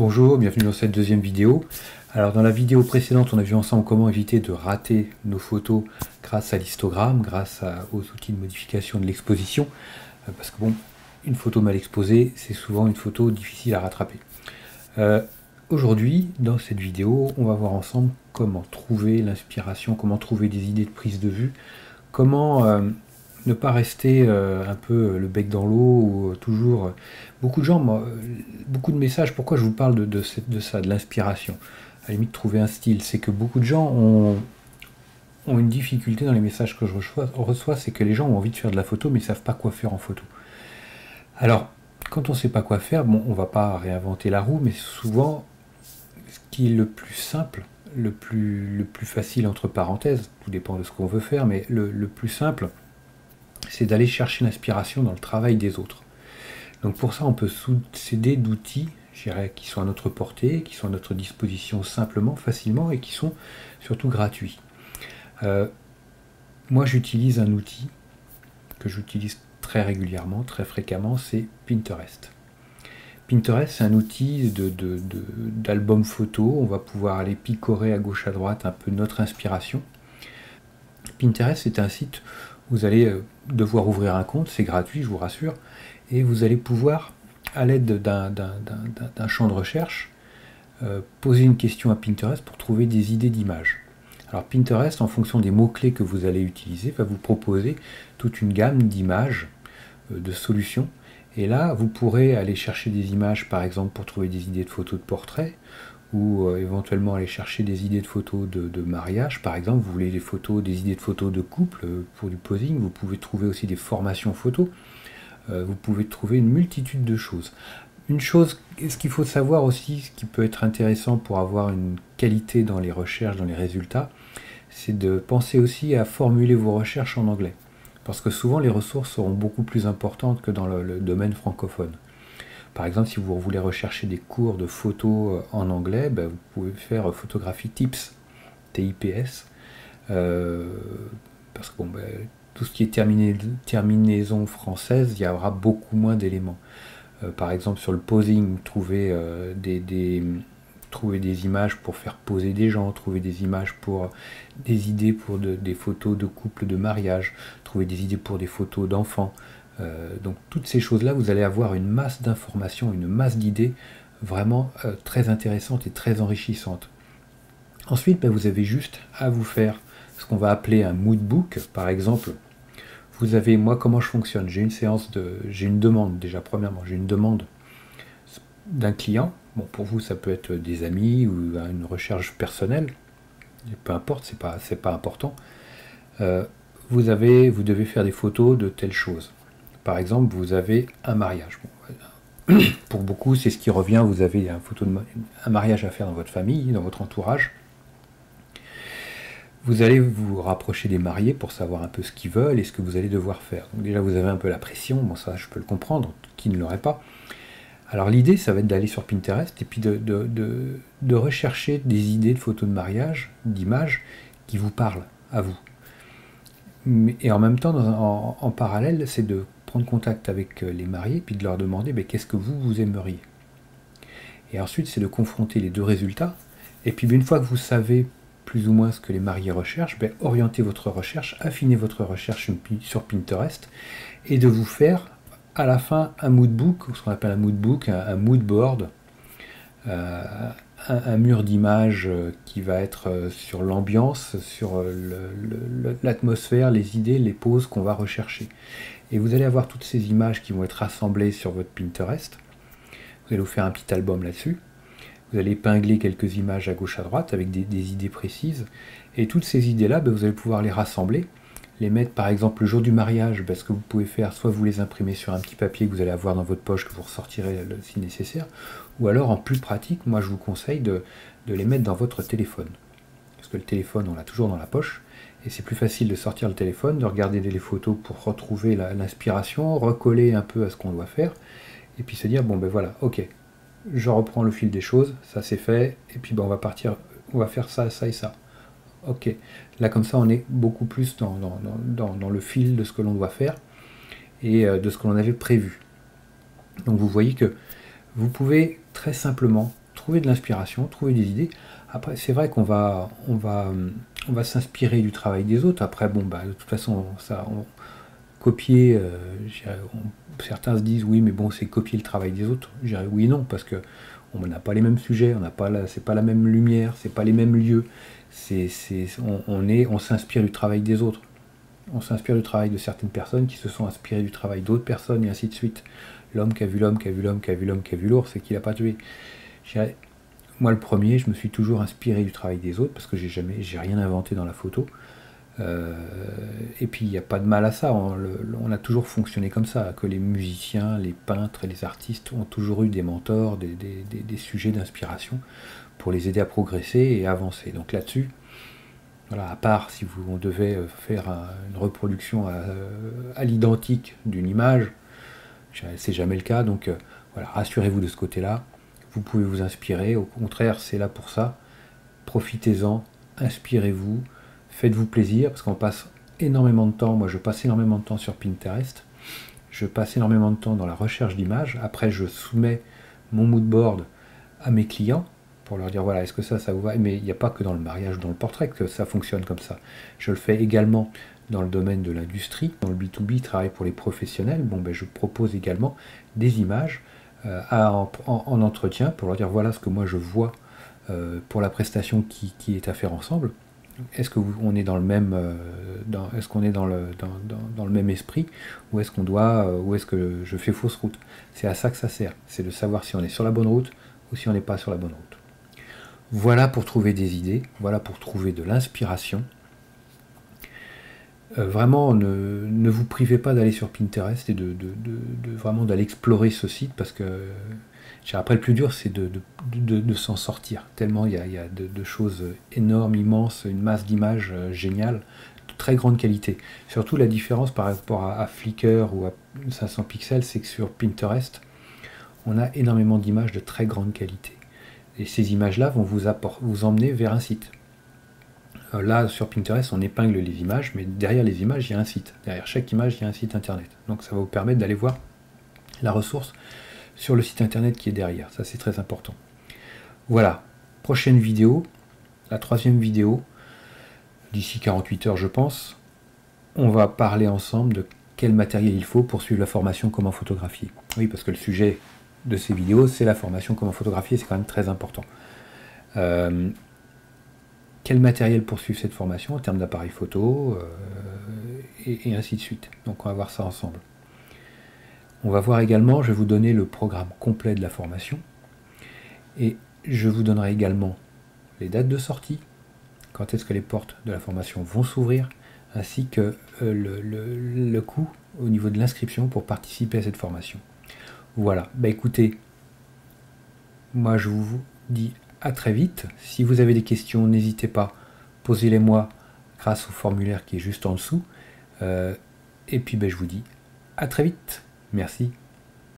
Bonjour, bienvenue dans cette deuxième vidéo. Alors dans la vidéo précédente, on a vu ensemble comment éviter de rater nos photos grâce à l'histogramme, aux outils de modification de l'exposition. Parce que bon, une photo mal exposée, c'est souvent une photo difficile à rattraper. Aujourd'hui, dans cette vidéo, on va voir ensemble comment trouver l'inspiration, comment trouver des idées de prise de vue, comment ne pas rester un peu le bec dans l'eau ou toujours... Beaucoup de gens, beaucoup de messages, pourquoi je vous parle de ça, de l'inspiration, à la limite trouver un style, c'est que beaucoup de gens ont une difficulté dans les messages que je reçois, c'est que les gens ont envie de faire de la photo mais ils ne savent pas quoi faire en photo. Alors, quand on ne sait pas quoi faire, bon, on ne va pas réinventer la roue, mais souvent, ce qui est le plus simple, le plus facile entre parenthèses, tout dépend de ce qu'on veut faire, mais le plus simple, c'est d'aller chercher l'inspiration dans le travail des autres. Donc pour ça, on peut s'aider d'outils, je dirais, qui sont à notre portée, qui sont à notre disposition simplement, facilement, et qui sont surtout gratuits. Moi, j'utilise un outil que j'utilise très régulièrement, très fréquemment, c'est Pinterest. Pinterest, c'est un outil d'album photo. On va pouvoir aller picorer à gauche à droite un peu notre inspiration. Pinterest, c'est un site où vous allez devoir ouvrir un compte, c'est gratuit, je vous rassure, et vous allez pouvoir, à l'aide d'un champ de recherche, poser une question à Pinterest pour trouver des idées d'images. Alors Pinterest, en fonction des mots-clés que vous allez utiliser, va vous proposer toute une gamme d'images, de solutions. Et là, vous pourrez aller chercher des images, par exemple, pour trouver des idées de photos de portraits, ou éventuellement aller chercher des idées de photos de mariage. Par exemple, vous voulez des idées de photos de couple pour du posing. Vous pouvez trouver aussi des formations photos. Vous pouvez trouver une multitude de choses. Ce qu'il faut savoir aussi, ce qui peut être intéressant pour avoir une qualité dans les recherches, dans les résultats, c'est de penser aussi à formuler vos recherches en anglais. Parce que souvent, les ressources seront beaucoup plus importantes que dans le domaine francophone. Par exemple, si vous voulez rechercher des cours de photos en anglais, ben, vous pouvez faire Photography Tips, TIPS, parce que bon, ben, tout ce qui est terminaison française, il y aura beaucoup moins d'éléments. Par exemple, sur le posing, trouver des images pour faire poser des gens, trouver des images pour des idées pour des photos de couple, de mariage, trouver des idées pour des photos d'enfants. Donc toutes ces choses-là, vous allez avoir une masse d'informations, une masse d'idées vraiment très intéressantes et très enrichissantes. Ensuite, ben, vous avez juste à vous faire ce qu'on va appeler un moodbook. Par exemple, vous avez, moi comment je fonctionne, j'ai une demande déjà, premièrement, j'ai une demande d'un client. Bon, pour vous, ça peut être des amis ou une recherche personnelle, peu importe, c'est pas important. Vous devez faire des photos de telle chose. Par exemple, vous avez un mariage. Bon, pour beaucoup, c'est ce qui revient. Vous avez un mariage à faire dans votre famille, dans votre entourage. Vous allez vous rapprocher des mariés pour savoir un peu ce qu'ils veulent et ce que vous allez devoir faire. Donc déjà, vous avez un peu la pression. Bon, ça, je peux le comprendre. Qui ne l'aurait pas? Alors l'idée, ça va être d'aller sur Pinterest et puis de rechercher des idées de photos de mariage, d'images qui vous parlent à vous. Et en même temps, en parallèle, c'est de prendre contact avec les mariés, puis de leur demander qu'est-ce que vous aimeriez. Et ensuite, c'est de confronter les deux résultats. Et puis, une fois que vous savez plus ou moins ce que les mariés recherchent, orientez votre recherche, affinez votre recherche sur Pinterest, et de vous faire, à la fin, un moodbook, ce qu'on appelle un moodbook, un moodboard, un mur d'images qui va être sur l'ambiance, sur l'atmosphère, les idées, les poses qu'on va rechercher. Et vous allez avoir toutes ces images qui vont être rassemblées sur votre Pinterest. Vous allez vous faire un petit album là-dessus. Vous allez épingler quelques images à gauche à droite avec des idées précises. Et toutes ces idées-là, vous allez pouvoir les rassembler, les mettre par exemple le jour du mariage. Ce que vous pouvez faire, soit vous les imprimez sur un petit papier que vous allez avoir dans votre poche, que vous ressortirez si nécessaire, ou alors en plus pratique, moi je vous conseille de les mettre dans votre téléphone. Parce que le téléphone, on l'a toujours dans la poche, et c'est plus facile de sortir le téléphone, de regarder les photos pour retrouver l'inspiration, recoller un peu à ce qu'on doit faire, et puis se dire, bon ben voilà, ok, je reprends le fil des choses, ça c'est fait, et puis on va partir, on va faire ça, ça et ça. Ok, là comme ça on est beaucoup plus dans le fil de ce que l'on doit faire, et de ce que l'on avait prévu. Donc vous voyez que vous pouvez très simplement trouver de l'inspiration, trouver des idées. Après, c'est vrai qu'on on va s'inspirer du travail des autres. Après, bon, bah, de toute façon, copier, certains se disent oui, mais bon, c'est copier le travail des autres. Je dirais oui, non, parce que on n'a pas les mêmes sujets, c'est pas la même lumière, c'est pas les mêmes lieux. On s'inspire du travail des autres. On s'inspire du travail de certaines personnes qui se sont inspirées du travail d'autres personnes, et ainsi de suite. L'homme qui a vu l'homme, qui a vu l'homme, qui a vu l'homme, qui a vu l'ours, c'est qu'il n'a pas tué. Moi, le premier, je me suis toujours inspiré du travail des autres, parce que j'ai rien inventé dans la photo. Et puis, il n'y a pas de mal à ça. On a toujours fonctionné comme ça, que les musiciens, les peintres et les artistes ont toujours eu des mentors, des sujets d'inspiration pour les aider à progresser et avancer. Donc là-dessus, voilà, à part si on devait faire une reproduction à l'identique d'une image, c'est jamais le cas, donc voilà, rassurez-vous de ce côté-là, vous pouvez vous inspirer, au contraire c'est là pour ça, profitez-en, inspirez-vous, faites-vous plaisir, parce qu'on passe énormément de temps, moi je passe énormément de temps sur Pinterest, je passe énormément de temps dans la recherche d'images, après je soumets mon mood board à mes clients, pour leur dire voilà, est-ce que ça vous va, mais il n'y a pas que dans le mariage, dans le portrait que ça fonctionne comme ça. Je le fais également dans le domaine de l'industrie, dans le B2B, travail pour les professionnels. Bon, ben, je propose également des images en entretien pour leur dire voilà ce que moi je vois pour la prestation qui est à faire ensemble. Est-ce qu'on est dans le même est-ce qu'on est dans le même esprit, ou est-ce que je fais fausse route? C'est à ça que ça sert, c'est de savoir si on est sur la bonne route ou si on n'est pas sur la bonne route. Voilà pour trouver des idées, voilà pour trouver de l'inspiration. Vraiment, ne vous privez pas d'aller sur Pinterest et vraiment d'aller explorer ce site, parce que après, le plus dur, c'est de s'en sortir. Tellement il y a de choses énormes, immenses, une masse d'images géniales, de très grande qualité. Surtout, la différence par rapport à Flickr ou à 500 pixels, c'est que sur Pinterest, on a énormément d'images de très grande qualité. Et ces images-là vont vous emmener vers un site. Là, sur Pinterest, on épingle les images, mais derrière les images, il y a un site. Derrière chaque image, il y a un site internet. Donc ça va vous permettre d'aller voir la ressource sur le site internet qui est derrière. Ça, c'est très important. Voilà. Prochaine vidéo, la 3e vidéo, d'ici 48 heures, je pense. On va parler ensemble de quel matériel il faut pour suivre la formation comment photographier. Oui, parce que le sujet de ces vidéos, c'est la formation comment photographier, c'est quand même très important. Quel matériel pour suivre cette formation en termes d'appareil photo, et ainsi de suite. Donc on va voir ça ensemble. On va voir également, je vais vous donner le programme complet de la formation, et je vous donnerai également les dates de sortie, quand est-ce que les portes de la formation vont s'ouvrir, ainsi que le coût au niveau de l'inscription pour participer à cette formation. Voilà, bah écoutez, moi je vous dis à très vite. Si vous avez des questions, n'hésitez pas, posez-les moi grâce au formulaire qui est juste en dessous. Et puis je vous dis à très vite. Merci.